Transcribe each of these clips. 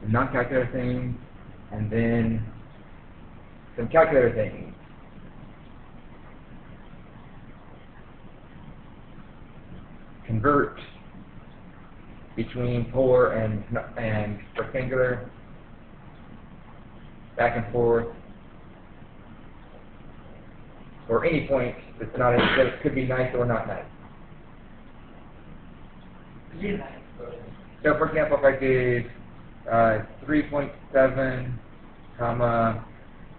some non-calculator things, and then some calculator things. Convert between polar and rectangular, back and forth, or any point that's not that could be nice or not nice. So, for example, if I did 3.7, comma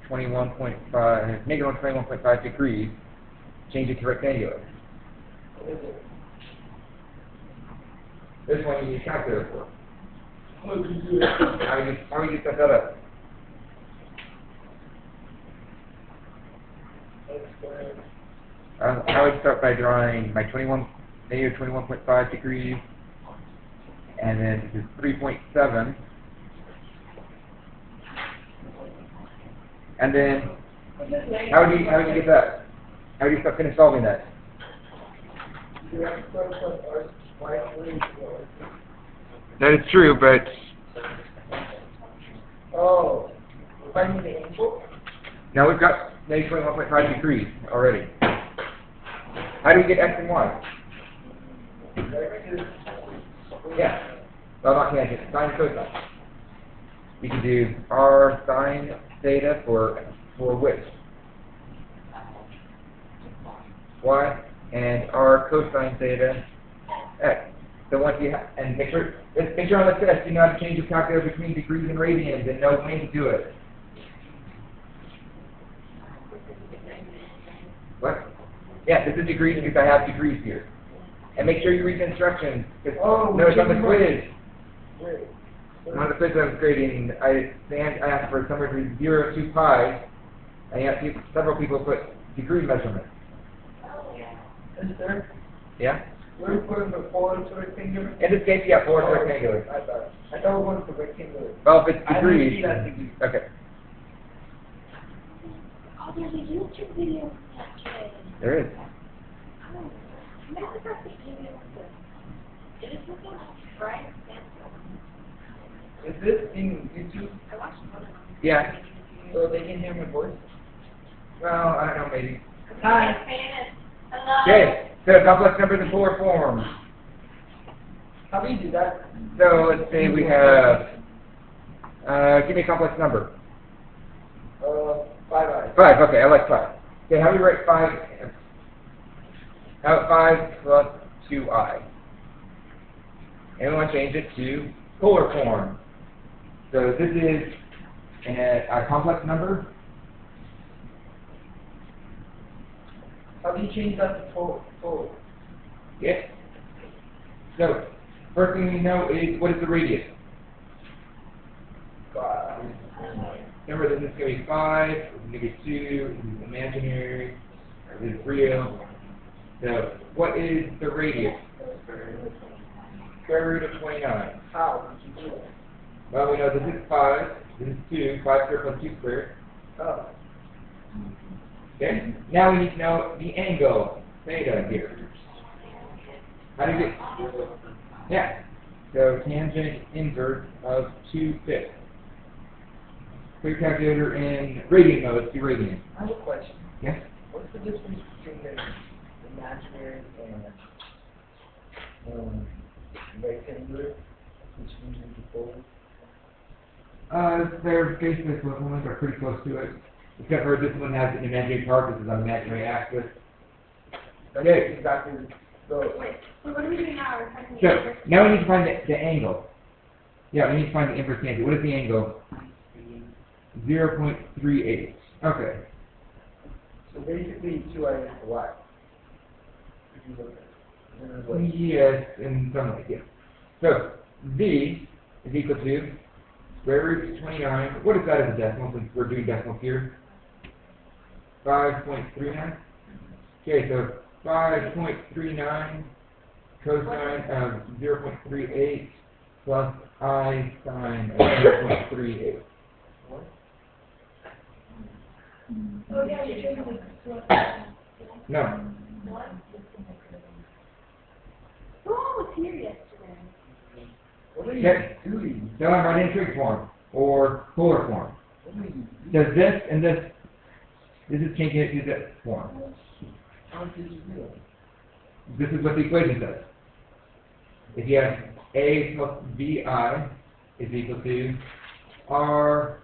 21.5, negative 21.5 degrees, change it to rectangular. This one you need a calculator for. How would you set that up? I would start by drawing my negative 21.5 degrees, and then this is 3.7, and then how do you get that? How do you finish solving that? That is true, but finding the angle. Now we've got negative 21.5 degrees already. How do you get x and y? Yeah. Well, not tangent. Sine and cosine. You can do r sine theta for which? Y, and r cosine theta x. So once you have, and make sure on the test you know how to change your calculator between degrees and radians and know when to do it. What? Yeah, this is degrees because I have degrees here. And make sure you read the instructions. Notice on the quiz. On the quiz I was grading, I asked for somewhere between 0 to pi, and yet several people put degree measurement. Is there? Yeah? We're putting the polar to rectangular? In this case, yeah, polar to rectangular. I thought we wanted the rectangular. Well, if it's degrees. I didn't see that degree. Okay. Oh, there's a YouTube video on that today. There is. Oh, remember that video of the... It is looking right. Is this in YouTube? I watched one of them. Yeah. So they can hear my voice? Well, I don't know, maybe. Hi. Hello. Okay, so complex numbers in polar form. How do you do that? So let's say we have, give me a complex number. 5i. 5, okay, I like 5. Okay, how do we write 5? How about 5 plus 2i? And we want to change it to polar form. So this is a complex number. How do you change that to polar? Yes. So, first thing we know is, what is the radius? 5. Remember, this is going to be 5, this is going to be 2, this is imaginary, this is real. So, what is the radius? Square root of 29. How did you do that? Well, we know this is 5, this is 2, 5 squared plus 2 squared. Oh. Okay? Now we need to know the angle, theta here. How do you get? Yeah. So tangent inverse of 2/5. Put your calculator in radian mode, do radian. I have a question. Yes? What's the difference between the imaginary and rectangular, which means the polar? Their basically equivalent, are pretty close to it. Except for this one has an imaginary part, this is an imaginary axis. Okay. Exactly. So, Wait, so what are we doing now? We're finding the So, inverse. now we need to find the angle. Yeah, we need to find the inverse angle. What is the angle? 0.38. Okay. so basically 2i is the y. If you look at it. Yes, in some way, yeah. So, v is equal to square root of 29. What is that as a decimal, since we're doing decimals here? 5.39. Okay, so 5.39 cosine of 0.38 plus I sine of 0.38. Oh, yeah, you're doing this. No. What? Oh, I was here yesterday. What Okay. So I'm writing in trig form or polar form. Does this and this is changing it to this form. This is what the equation says. If you have A plus BI is equal to R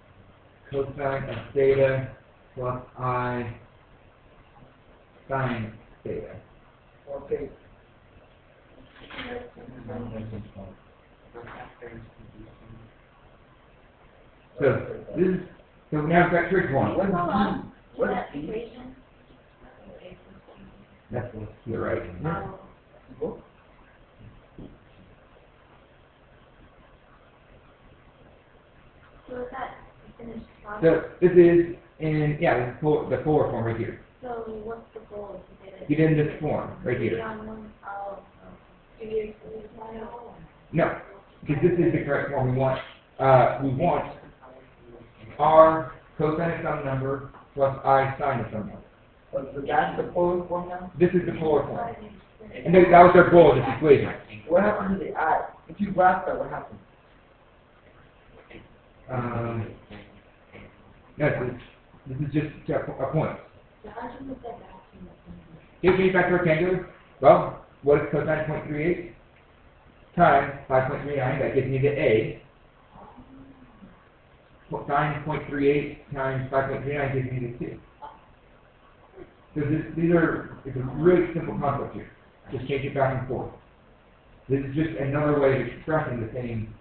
cosine of theta plus I sine theta. Okay. So this is so now we've got trig form. Hold on. That equation. That's what you're right. Oh. So is that finished So product? this is in this is the polar form right here. So what's the goal? To get it? Get in this form right here. Oh. Do you exclude one? No, because this is the correct form we want. We want R cosine of some number plus I sine of some number. So that's the polar form now? This is the polar form. And that was our goal of this equation. What happens to the I? If you graph that, what happens? No, this is just a point. Give me back to rectangular. Well, what is cosine of 0.38 times 5.39? That gives me the A. Sine 0.38 times 5.39 gives me the 2. So it's a really simple concept here. Just change it back and forth. This is just another way of expressing the same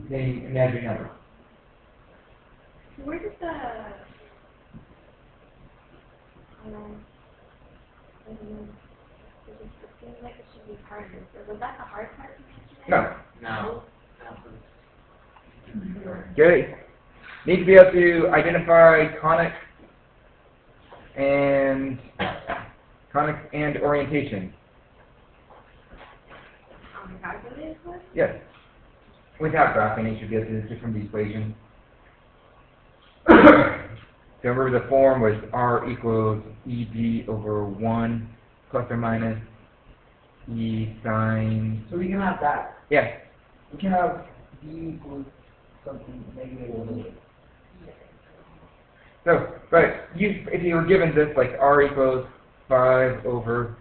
imaginary number. Where does the it seems like it should be harder. So was that the hard part from yesterday? No. Okay. Need to be able to identify conic and orientation. Calculated one? Yes. Without graphing, you should be able to do this from the equation. So remember the form was R equals ED over 1 plus or minus E sine. So we can have that. Yeah. We can have D equals something negative or negative. So, but if you were given this, like R equals 5 over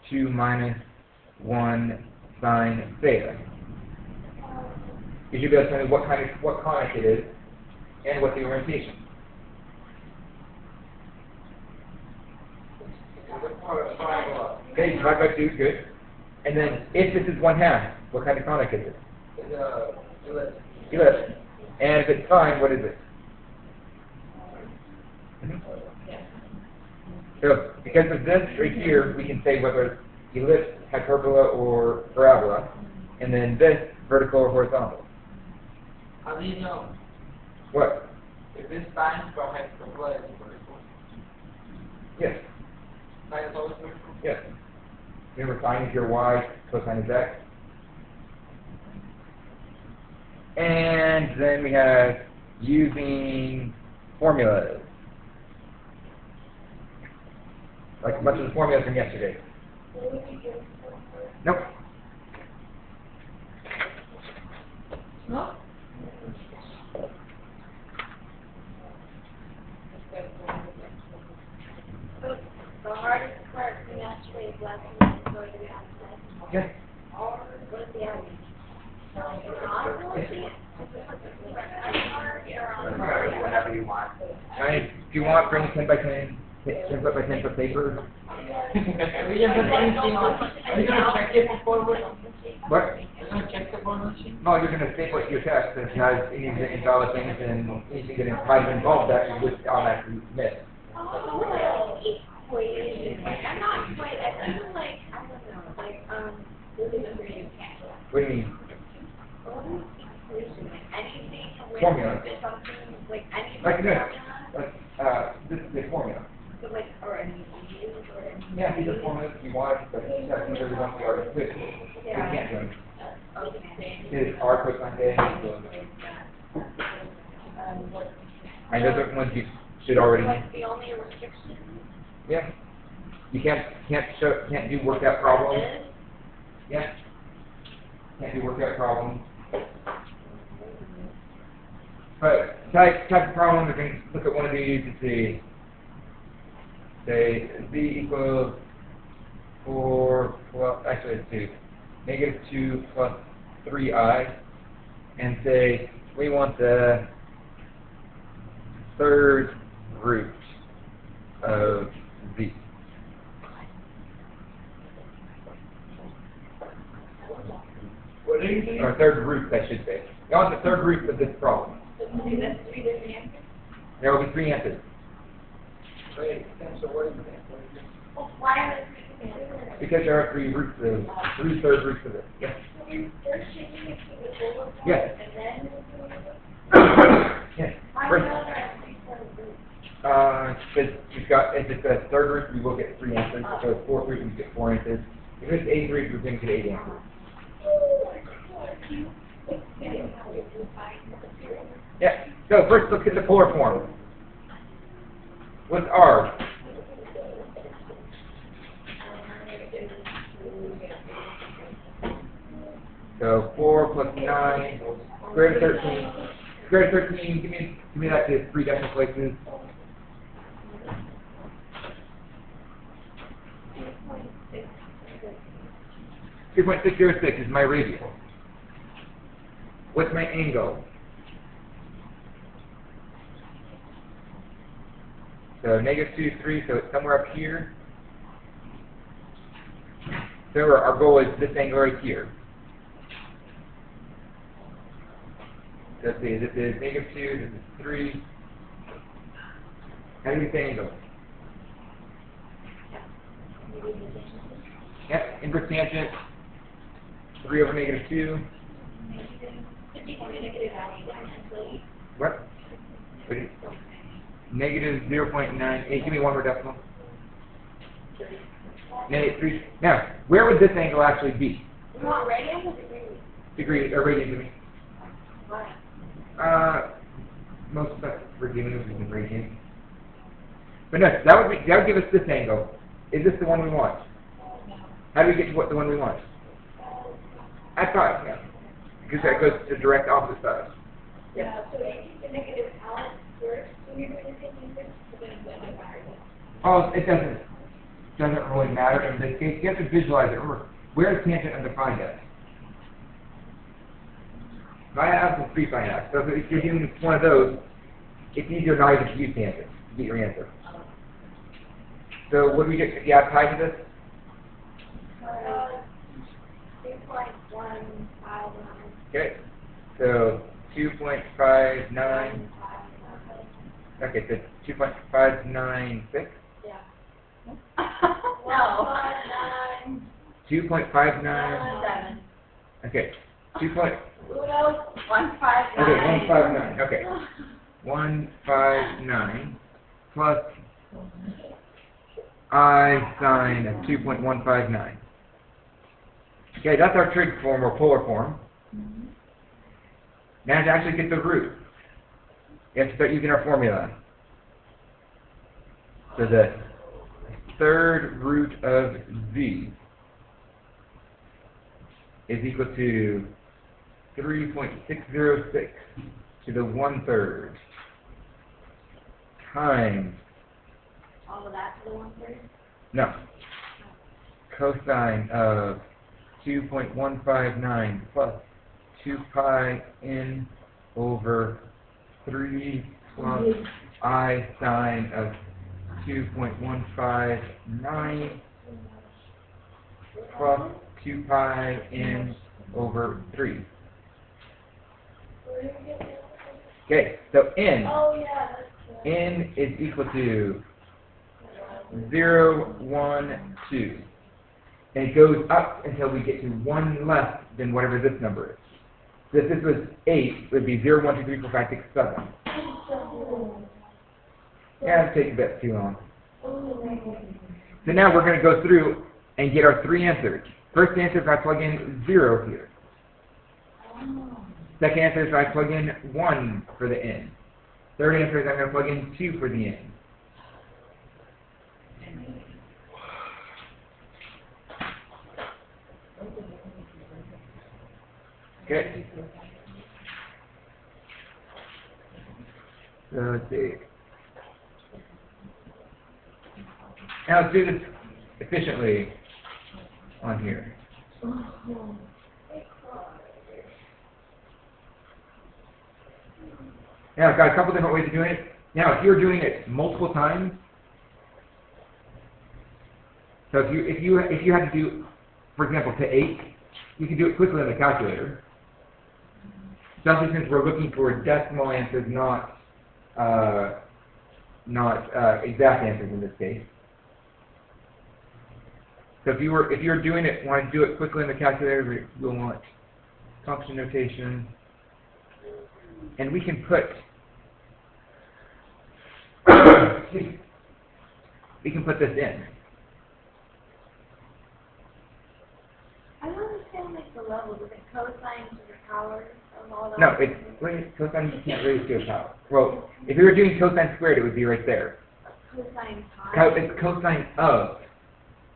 2 minus 1 sine theta, you should be able to tell me what conic it is and what the orientation. Okay, divide by 2, good. And then if this is 1/2, what kind of conic is it? It's ellipse. Ellipse. And if it's sine, what is it? So, because of this right here, we can say whether it's ellipse, hyperbola, or parabola, and then this, vertical or horizontal. How do you know? What? If it's sine for hyperbola, it's vertical. Yes. Sine is always vertical? Yes. Remember, sine is your y, cosine is x. And then we have using formulas. Like a bunch of the formulas from yesterday. Nope. No. So the hardest part from yesterday is last week going to the outside. Yes. Or go to the outside. Whatever you want. If you want, bring a 10 by 10, 10 foot by 10 foot paper. Are we gonna put anything on? Are you gonna check it before we? What? Are you gonna check the board machine? No, you're going to staple it to your text that has any of the invalid things and anything that might have involved that you would automatically miss. Oh, equation. I'm not quite, I feel like, I don't know, like, What do you mean? equation, like anything with Formula. something, like anything. Like this. Formula. This is the formula. So like, or any views or any. Yeah, these are formulas if you want, but you have to use every one we already quit. We can't do them. Okay. It is R cosine theta equals. And those are ones you should already. Like the only restriction. Yeah. You can't do workout problems. Yeah. Can't do workout problems. type of problem, we're going to look at one of these and see, say, z equals 4 plus, actually it's 2, negative 2 plus 3i, and say we want the third root of z. What do you think? Or third root, I should say. We want the third root of this problem. Okay, that's 3 different answers? There will be 3 answers. Wait, so what do you think? Well, why are there 3 different answers? Because there are 3 roots of, 3 third roots of it. Yes. So you're first changing it to the full form, Yes. and then you're doing it? Yes. Why First, are there 3 third roots? because we've got, if it's a third root, we will get 3 answers. So if it's fourth root, we get 4 answers. If it's 8th root, we're going to get 8 answers. Yeah. So first, look at the polar form. What's R? So 4 plus 9, square root of 13. Square root of 13, give me that to 3 decimal places. 2.606 is my radius. What's my angle? So negative 2, 3, so it's somewhere up here. So our goal is this angle right here. So let's see, this is negative 2, this is 3. How do you say angle? Yep, inverse tangent, 3 over negative 2. What? Negative 0.98. Give me one more decimal. Negative 3. Now, where would this angle actually be? You want radians or degrees? Degree, or radians, I mean. Why? Most of us we're dealing with is in radians. But no, that would give us this angle. Is this the one we want? How do we get to what the one we want? At 5, yeah. Because that goes to direct opposite sides. Yeah, so you keep the negative out first when you're doing the taking first, but then it's not matter. Oh, it doesn't really matter in this case. You have to visualize it. Remember, where is tangent undefined at? Bias and free finite. So if you're doing one of those, it's easier not even to use tangent to get your answer. So what do we get? Yeah, tied to this? 3.159. Okay. So 2.59. Okay, so 2.596. Yeah. No. 2.59. Okay. 2. Uno, 159. Okay, 159. Okay. 159 plus I sine of 2.159. Okay, that's our trig form or polar form. Now to actually get the root, you have to start using our formula. So the third root of z is equal to 3.606 to the 1/3 times, All of that to the 1/3? no, cosine of 2.159 plus 2 pi n over 3 plus I sine of 2.159 plus 2 pi n over 3. Okay, so n. Oh, yeah, that's good. N is equal to 0, 1, 2. And it goes up until we get to 1 less than whatever this number is. So if this was 8, it would be 0, 1, 2, 3, 4, 5, 6, 7. Yeah, it takes a bit too long. So now we're going to go through and get our 3 answers. First answer is I plug in 0 here. Second answer is I plug in 1 for the n. Third answer is I'm going to plug in 2 for the n. Okay. So let's see. Now let's do this efficiently on here. Now I've got a couple different ways of doing it. Now if you're doing it multiple times, so if you had to do, for example, to 8, you can do it quickly on the calculator. Especially since we're looking for decimal answers, not exact answers in this case. So if you're doing it, want to do it quickly in the calculator, we'll want function notation, and we can put this in. I don't understand like the levels. Is it cosine to the power of all that? No, cosine you can't raise to a power. Well, if you were doing cosine squared, it would be right there. Cosine time. It's cosine of,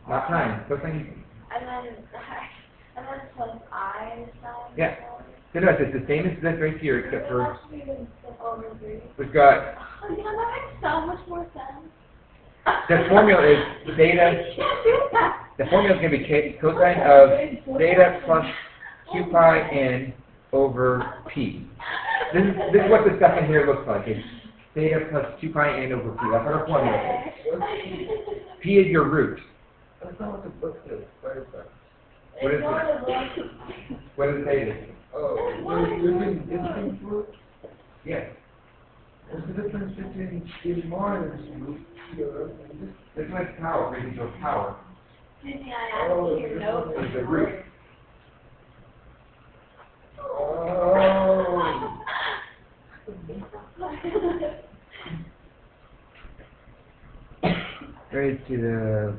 not time. Cosine. And then plus I sine. Yeah. So no, it's the same as this right here, except for over 3. we've got. Oh, yeah, that makes so much more sense. The formula is theta. The formula is going to be cosine of theta plus 2 pi n over p. This is what the stuff in here looks like. It's theta plus 2 pi n over p. That's what our formula is. P is your root. That's not what the book says. What is it? What does it say? Oh, you're doing distinct root? Yes. What's the difference between this minus root here and this? This one's power, raising to a power. Excuse me, I asked your notes. It's the root. Oh. Raised to the,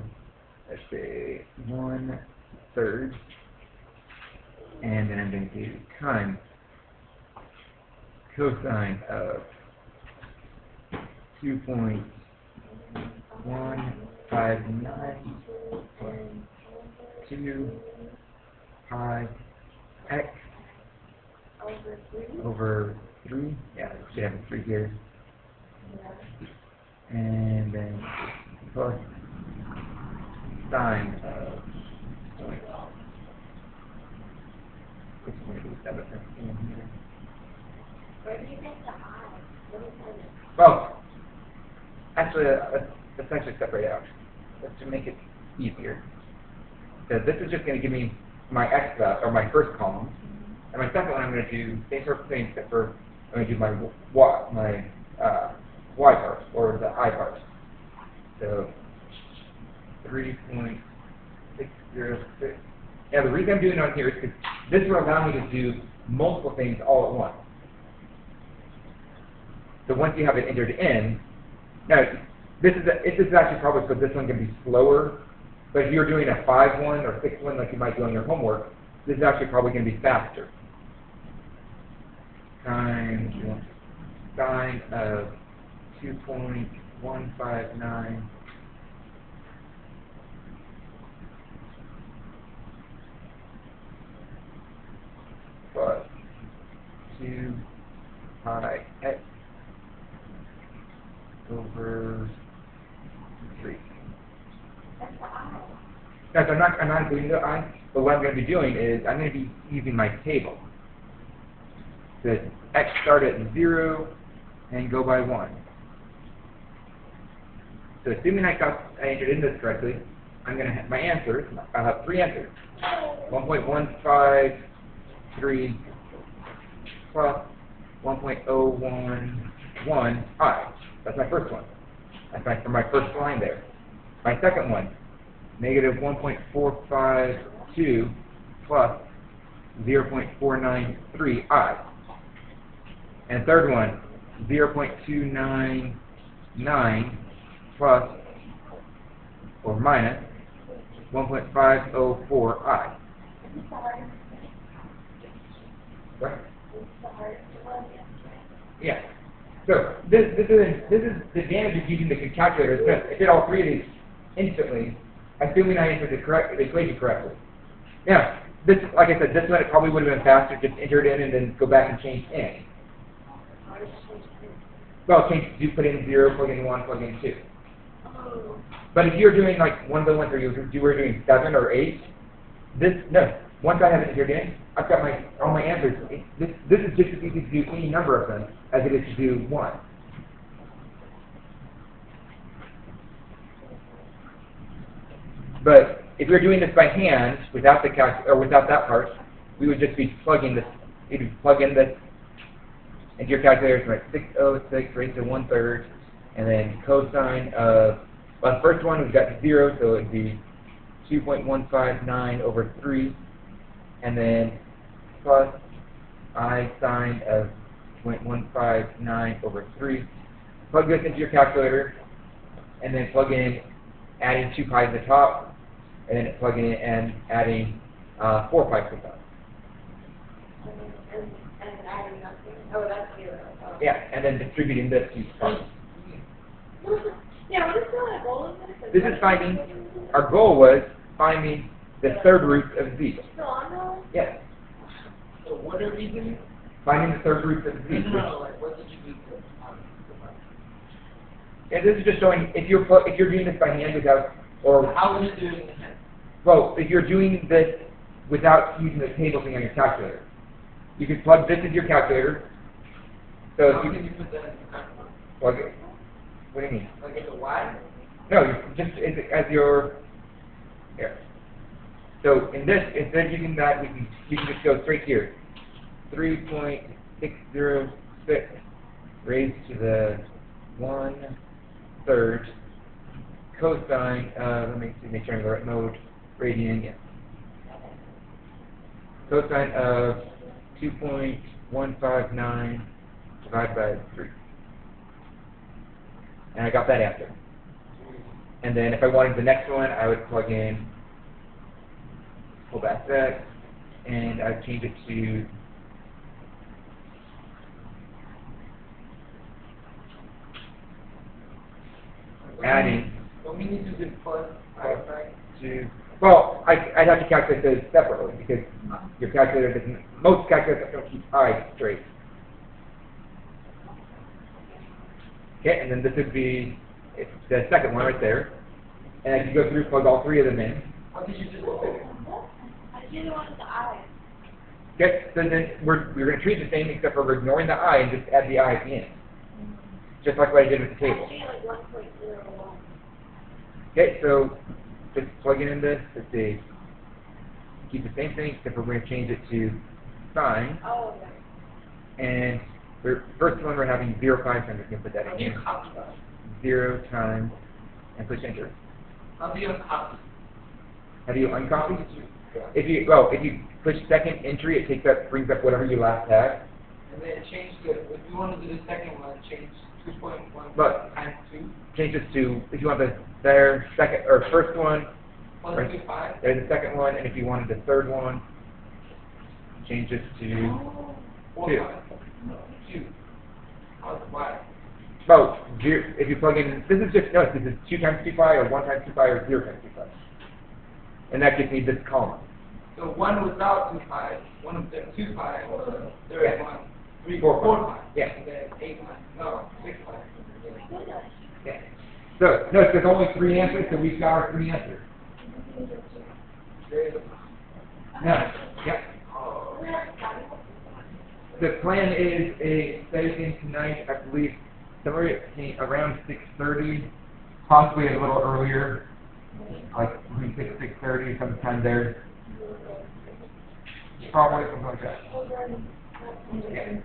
let's say, 1/3. And then I'm going to do times cosine of 2.159 plus 2 pi x over 3. Yeah, we should have a 3 here. And then plus sine of Where do you think the I? What is it? well, actually, let's actually separate out. Let's just make it easier. So this is just going to give me my x or my first column, and my second one I'm going to do same sort of thing, except for I'm going to do my y part or the I part. So 3.606. Now the reason I'm doing it on here is because this will allow me to do multiple things all at once. So once you have it entered in, now this is actually probably because this one can be slower, but if you're doing a 5-1 or 6-1 like you might do on your homework, this is actually probably going to be faster. Times sine of 2.159 plus 2 pi x over 3. That's the I. Guys, I'm not doing the I, but what I'm going to be doing is I'm going to be using my table. So x start at 0 and go by 1. So assuming I entered in this correctly, I'm going to have my answers. I'll have 3 answers. 1.153 plus 1.011 I. That's my first one. That's for my first line there. My second one, negative 1.452 plus 0.493 I. And third one, 0.299 plus or minus 1.504 I. What? Yeah. So this is the advantage of using the calculator. Is that I did all 3 of these instantly, assuming I answered the equation correctly. Now, this, like I said, this one it probably would have been faster just enter it in and then go back and change n. well, change, you put in 0, plug in 1, plug in 2. Oh. But if you're doing like one of the ones where you were doing 7 or 8, once I have it figured in, I've got all my answers. This is just as easy to do any number of them as it is to do one. But if you're doing this by hand without the without that part, we would just be plugging this. You'd plug in this into your calculator. It's like 606 raised to 1/3, and then cosine of, well, the first one we've got 0, so it'd be 2.159 over 3, and then plus I sine of 0.159 over 3. Plug this into your calculator, and then plug in adding 2 pi to the top, and then plug in and adding 4 pi to the top. And adding nothing. Oh, that's 0. Oh. Yeah, and then distributing this to pi. Yeah, what is the goal of this? This is finding, our goal was finding the third root of z. So on the... Yes, So what are we doing? finding the third root of z. No, like what did you do to And this is just showing if you're doing this by hand without, or how are you doing the hand? well, if you're doing this without using the table thing on your calculator, you can plug this into your calculator. So How if can you you put that in the calculator? plug it, what do you mean? Like it's a Y? No, just as your, here. So in this, instead of using that, you can just go straight here. 3.606 raised to the 1/3 cosine, let me see, make sure I'm in the right mode, radian, yeah. Cosine of 2.159 divided by 3. And I got that answer. And then if I wanted the next one, I would plug in, pull back that, and I'd change it to adding Don't we need to do plus I, right? to, well, I'd have to calculate those separately because your calculator doesn't, most calculators don't keep I straight. Okay, and then this would be the second one right there. And I can go through, plug all 3 of them in. How did you just do it? I didn't want the eye. Okay, so then we're going to treat the same except for we're ignoring the I and just add the I at the end. Just like what I did with the table. Actually, like 1.01. Okay, so just plugging in this, let's see. Keep the same thing except for we're going to change it to sine. Oh, okay. And first one we're having 0 pi, so I'm just going to put that How in do you here. copy that? 0 times, and push enter. How do you copy? How do you uncopy? If you push second entry, it brings up whatever you last had. And then change if you want to do the second one, change 2.1 But- times 2 Change this to, if you want second or first one, plus right. 2 pi. There's the second one, and if you wanted the third one, change this to 4 2. pi. 2. How's Y? Oh, if you plug in, this is 2 times 2 pi, or 1 times 2 pi, or 0 times 2 pi. And that gives me this column. So 1 without 2 pi, 1 of them 2 pi, there is Yeah. 1, 3, 4 4 pi. pi. Yeah. And then 8 pi. No, 6 pi. Yeah. So, notice there's only 3 answers, so we've got our 3 answers. Now, yeah. The plan is a study thing tonight, I believe, somewhere around 6:30, possibly a little earlier, like between 6:30, sometime there. Probably something like that. Yeah.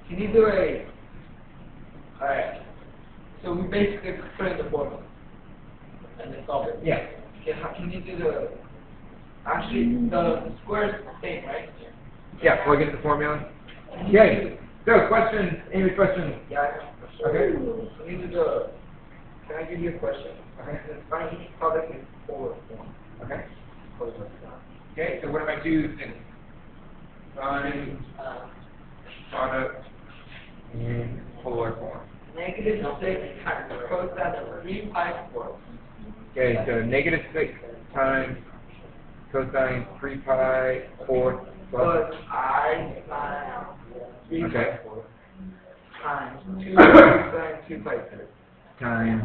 Can you do alright, so we basically put in the formula and then solve it. Yeah. Okay, how can you do actually the square is the same, right? Yeah, plug in the formula. Okay. So, questions? Any questions? Yeah, I have a question. Okay. Can you do can I give you a question? Okay. Find each product in polar form. Okay. Okay, so what am I choosing? Find product in polar form. Negative 6 times cosine of 3 pi fourths. Okay, so negative 6 times cosine 3 pi 4 Plus I sine 3 pi Okay. fourths times 2 pi third. times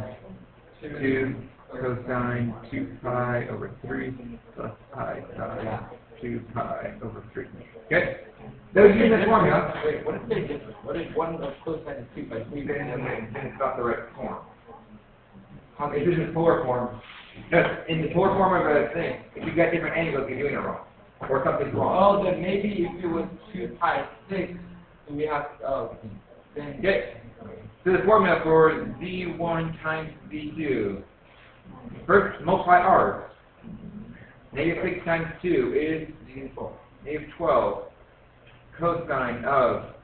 2 cosine 2 pi over 3 plus pi times 2 pi over 3. Okay? So use this formula. Wait, what if they differ? What if one of cosine is 2 pi 3? Then it's not the right form. If this is polar form, no, in the polar form of a thing, if you've got different angles, you're doing it wrong. Or something's wrong. Oh, then maybe if it was 2 pi 6, then we have to, then... Okay. So the formula for Z1 times Z2. First, multiply R. Negative 6 times 2 is negative 12. Cosine of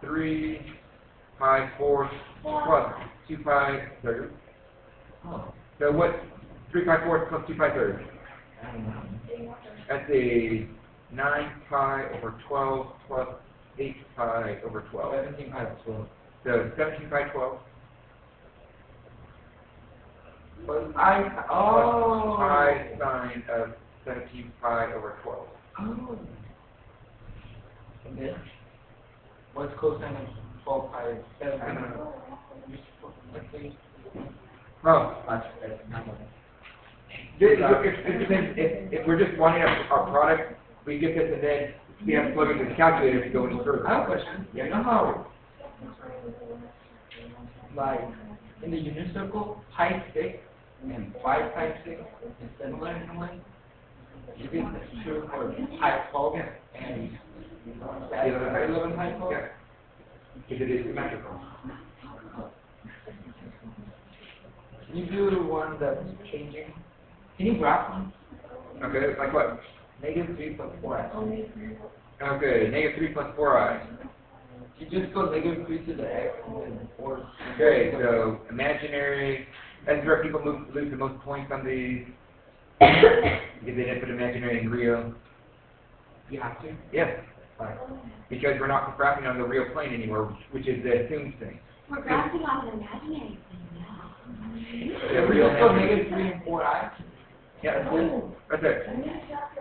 3 pi 4 plus 2 pi thirds. So what? 3 pi 4 plus 2 pi thirds? That's a 9 pi over 12 plus 8 pi over 12. 17 pi 12. So 17 pi 12. But pi sine of 17 pi over 12. Oh. And then, what's cosine of 12 pi 7? I don't know. Oh. It depends. If we're just wanting our product, we get this and then we have to plug into the calculator to go any further. I have a question. You know how, like, in the unit circle, pi 6 and 5 times 6 is similar in a way? Is it true for pi 12 and 11 pi 12? Yeah. Because it is symmetrical. Can you do one that's changing? Can you graph one? Okay, like what? Negative 3 plus 4i. Okay, negative 3 plus 4i. You just go negative 3 to the x and then 4. Okay, so imaginary, that's where people lose the most points on these. Because they didn't put imaginary and real. You have to? Yes. Fine. Because we're not graphing on the real plane anymore, which is the assumed thing. We're graphing on an imaginary thing now. The We real just go imaginary. negative 3 and 4i? Yeah, right there.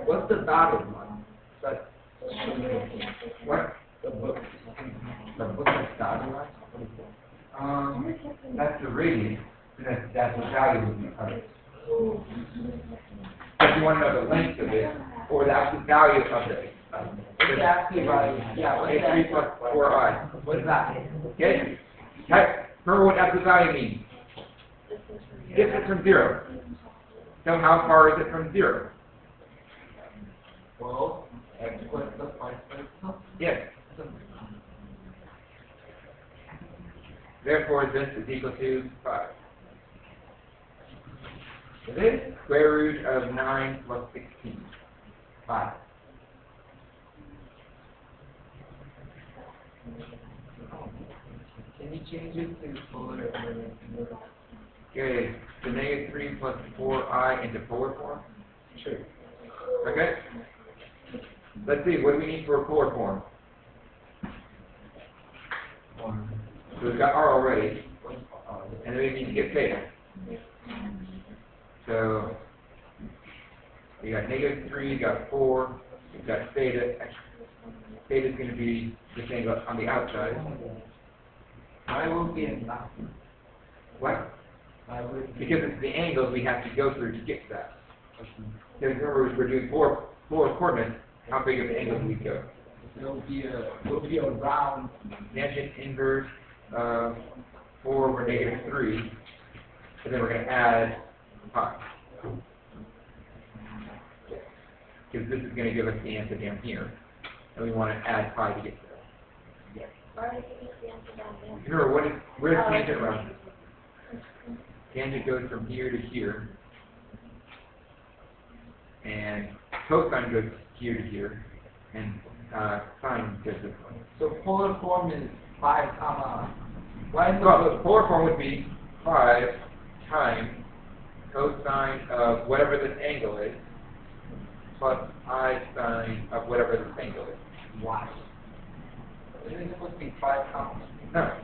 What's the dotted one? That's What? the book. The book that's dotted line? That's the radius, and that's the value of the part. If you want to know the length of it, or the absolute value of it. It's actually right. Yeah, what's Negative 3 plus 4i. What is that? Okay? Remember what absolute value means. Distance from 0. So how far is it from 0? Well, x squared plus y squared plus. Yes. Therefore, this is equal to 5. This is square root of 9 plus 16. 5. Can you change it to polar? Okay, so negative 3 plus 4i into polar form. Sure. Okay? Let's see, what do we need for a polar form? So we've got r already, and then we need to get theta. So, we got negative 3, we got 4, we've got theta. Theta is going to be the same on the outside. I will be in that. What? I would Because it's the angles we have to go through to get to that. Because remember, we're doing four coordinates, how big of an angle do we go? It'll be a round. Tangent inverse 4 over negative 3, and then we're going to add pi. Because this is going to give us the answer down here, and we want to add pi to get there. Remember, where's tangent run? Tangent goes from here to here, and cosine goes here to here, and sine goes this way. So polar form is 5 comma. Why is Well, the polar form would be 5 times cosine of whatever this angle is, plus I sine of whatever this angle is. why? Isn't it supposed to be 5 comma? No,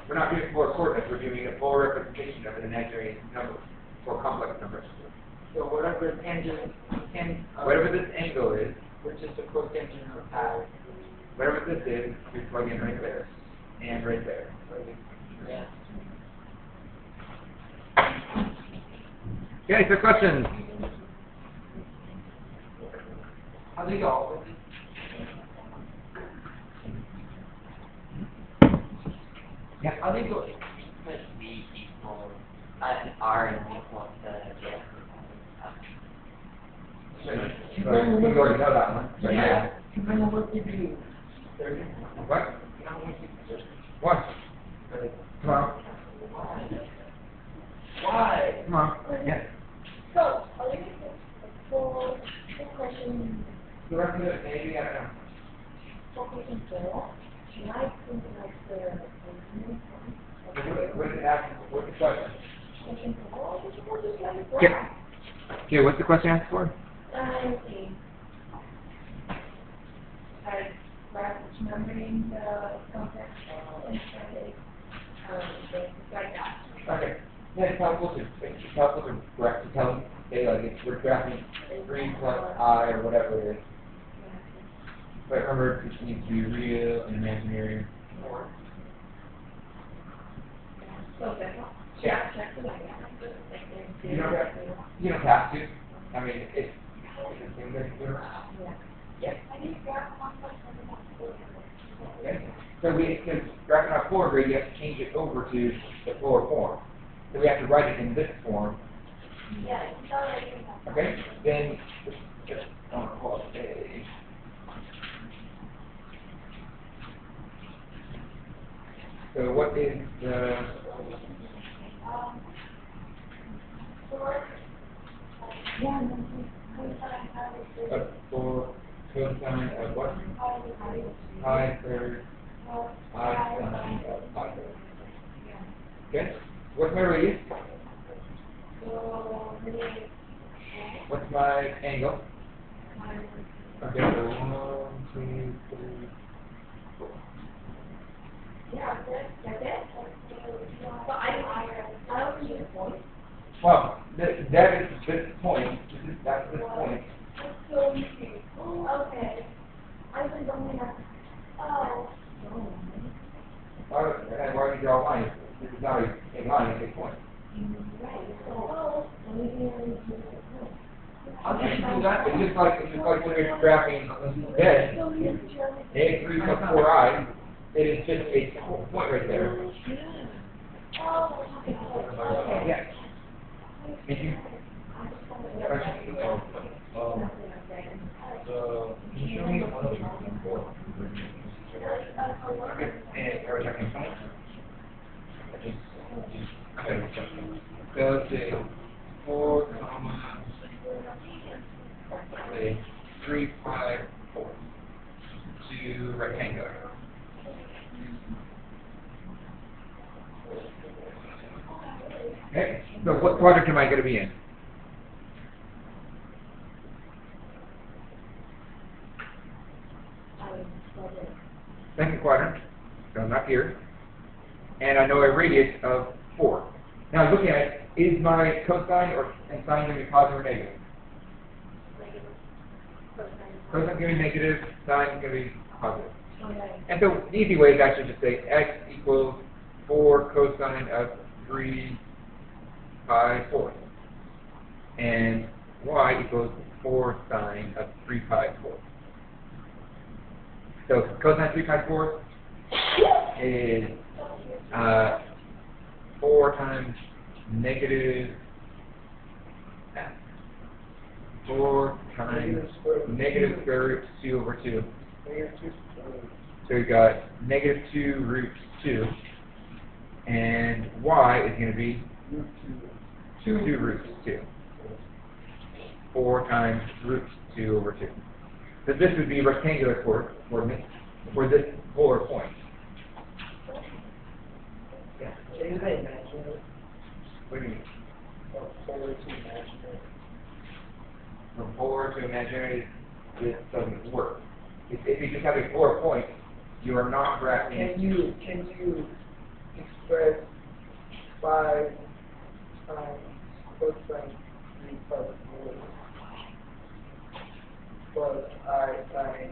we're not doing polar coordinates, we're doing a polar representation of an imaginary number, or complex number. So whatever tangent Whatever this angle is, which is the cotangent of that. whatever this is, we plug in right there, and right there. Yeah. Okay, so questions. How do you go? Yeah. How do you go? With V equals R equals You already know that one. So, yeah. Remember what you do? What? What? Tomorrow. Why? Tomorrow. Yeah. So, are we going to for this question, The rest of it, maybe, I don't know. for question 4, should I think like the What did it ask? What's the question? question 4? This is just like Okay. graph. Okay, what's the question asked for? Okay. Like graph numbering the context and things like that. Okay. Yeah, it's helpful to correct to tell them, say like if we're graphing 3 plus I or whatever it is. But remember, it needs to be real and imaginary. So that's all. Yeah. Check the like You don't have to. I mean, it's the same thing. Yeah. Okay. So because graphing on 4 grid, you have to change it over to the 4 form. So we have to write it in this form. Yeah, it's already. Okay? Then just pull up the page. So what is the for cosine of what? Pi third I sine of pi third. Okay? What's my radius? What's my angle? Okay, so 1, 2, 3, 4. Yeah, that's it. So I don't use point. Well, that is this point. That's this point. So easy. Okay. I think I'm gonna. Oh. Why do you draw a line? This is not a line, it's a point. How did you do that? It's just like when you're graphing bed, A3 plus 4I, it is just a point right there. Yeah. Thank you. Question? Can you show me one of the four? Okay, and are we talking points? So let's say 4, comma, say 3, 5, 4 to rectangular. Okay, so what quadrant am I going to be in? Second quadrant, so I'm up here, and I know a radius of 4. Now looking at it, is my cosine or and sine going to be positive or negative? Cosine is going to be negative, sine is going to be positive. And so the easy way is actually just say x equals 4 cosine of 3 pi 4, and y equals 4 sine of 3 pi 4. So cosine 3 pi 4 is 4 times negative 4 times negative square root 2 over 2. So we've got negative 2 root 2, and y is going to be 2 root 2. 4 times root 2 over 2. So this would be rectangular coordinates for this polar point. Yeah. What do you mean? From polar to imaginary, this doesn't work. If you just have a polar point, you are not graphing. Can you express 5 times cosine 3 pi 4 plus I sine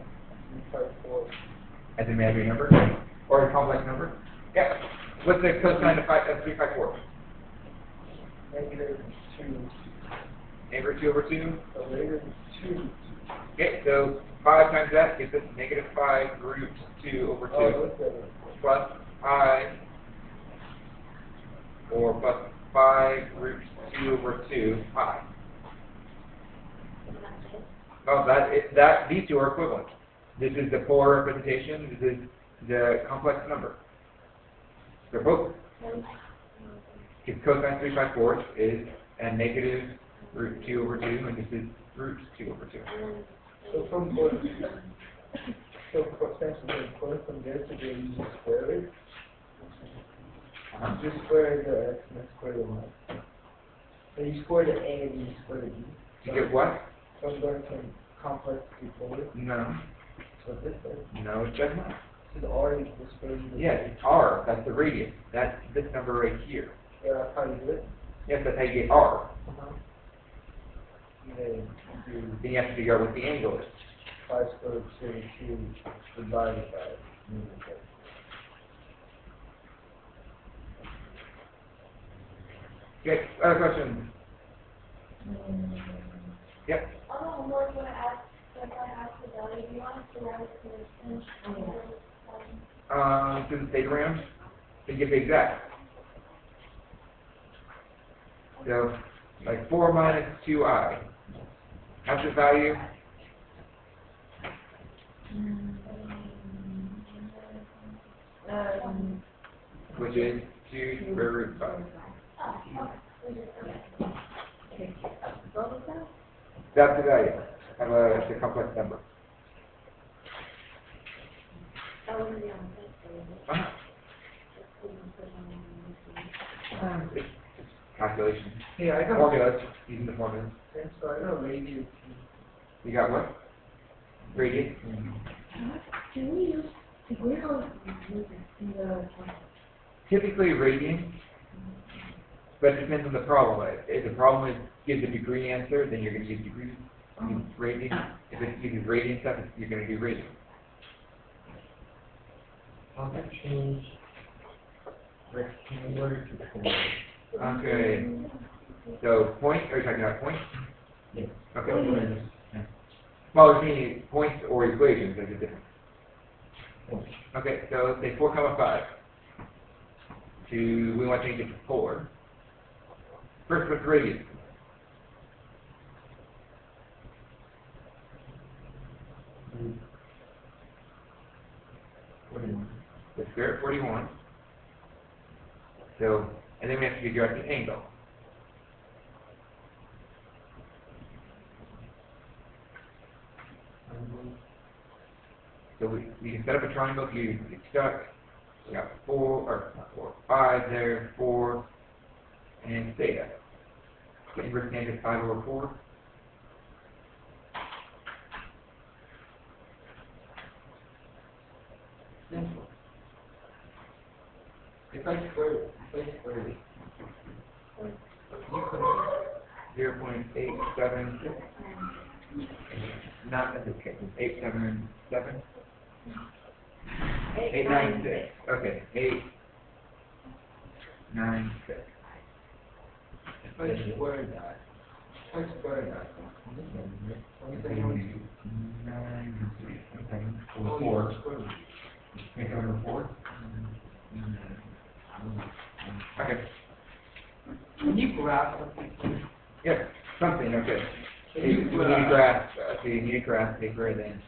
3 pi 4? As an imaginary number? Or a complex number? Yeah. What's the cosine of 3 pi 4? Negative 2. A root 2 over 2. So negative 2. Okay, so 5 times that gives us negative 5 root 2 over 2 Oh, look at it. plus I, or plus 5 root 2 over 2 pi. Oh, these two are equivalent. This is the polar representation. This is the complex number. They're both. Because cosine 3 by 4 is a negative root 2 over 2, and this is root 2 over 2. So from from there to there, you just square it. Just square the x and then square the y. So you square the a and you square the b. You get what? So I'm going from complex to polar. No. So this is. No, it does not. This is r equals square root of. Yes, it's r. That's the radius. That's this number right here. Yeah, that's how you do it. Yes, that's how you get r. And then you do Then you have to figure out what the angle is. 5 square root of 2 divided by. Okay, other questions? Yep. On the homework, when I asked the value, you want us to write it to the extension. To the stagram, they give the exact. So, like 4 minus 2i. That's the value. Which is 2 square root 5. That's the value of the complex number. It's calculation. Yeah, I got Formulas, using the formulas. So I got radius. You got what? Radius. Can we use, if we're going to use it in the, Typically radian, but it depends on the problem. If the problem is gives a degree answer, then you're going to use degrees. Use radian. If it uses radian stuff, you're going to do radian. I'll change rectangular to polar. Okay. So point, are you talking about points? Yes. Okay. Well, it's meaning points or equations, there's a difference. Okay, so let's say 4 comma 5. We want to change it to 4. First, what's radius? The square root of 41. So, and then we have to figure out the angle. So we can set up a triangle if you get stuck. We got 5 there, 4, and theta. The inverse tangent 5 over 4. Simple. If I square it, you could 0.876. Not in this case, it's 877. 896. Okay, 896. if I square that, Over 4. Make it over 4. Okay. Can you graph something? Yep, something, okay. Can You you need a graph, so you need a graph paper, then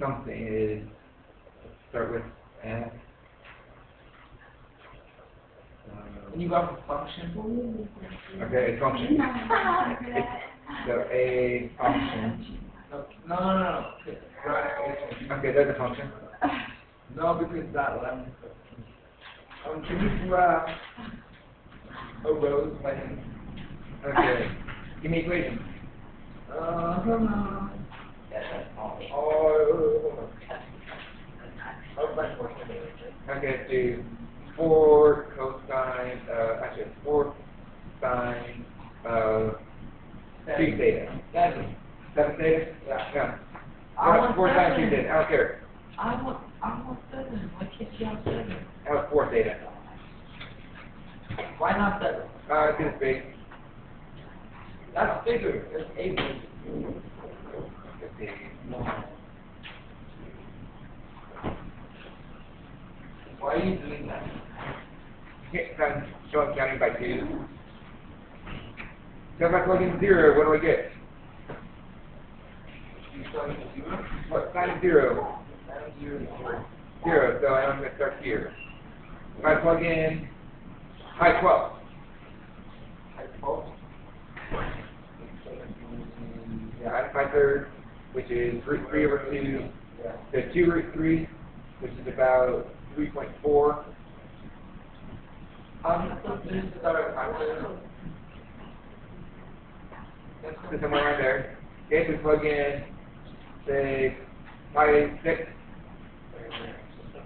something is, let's start with F. Can you graph a function? Okay, a function. So a function. No. Graph it. Okay, there's a function. No, because that line. Can you graph a rose by hand? Okay, give me equation. Okay, do 4 cosine, actually 4 sine of 2 theta. 7 theta? Yeah. No. No, 4 sine 2 theta, I don't care. I want 7. Why can't you have 7? That was 4 theta. Why not 7? It's big. That's bigger. That's 8 bigger. Let's see. Why are you doing that? I'm showing counting by 2. So if I plug in 0, what do I get? You starting at 0? What sign is 0? 0 is 0. 0, so I'm going to start here. If I plug in pi 12, At 12. yeah, I'm pi third, which is root 3 over 2, Yeah. so 2 root 3, which is about 3.4. This is our calculator. So somewhere around there. Okay, so we plug in, say, pi 6,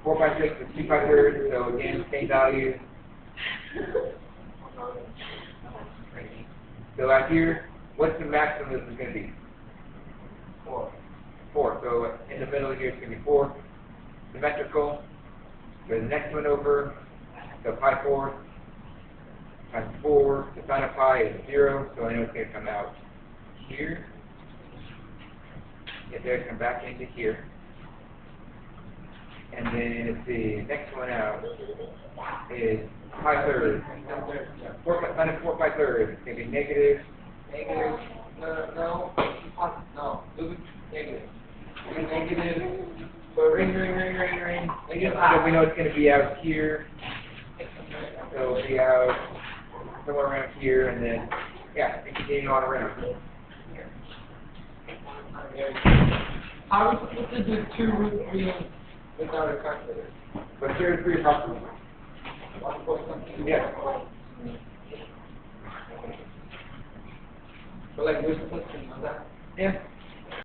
4 pi 6 is 2 pi third, so again, same value. So out here, what's the maximum this is going to be? 4. 4. So in the middle here, it's going to be 4. Symmetrical. So the next one over, so pi 4 times 4. The sine of pi is 0, so I know it's going to come out here. Get there, come back into here. And then let's see, next one out is pi third. 4 sine of 4 pi third. It's going to be negative. Negative. No. No. Look at negative. Negative. Ring. Negative. So we know it's going to be out here. So it'll be out somewhere around here, and then, yeah, and continue on around. How are we supposed to do 2 root 3 without a calculator? But here's 3 approximately. 1 point something. Yeah. But like we're supposed to know that. Yeah.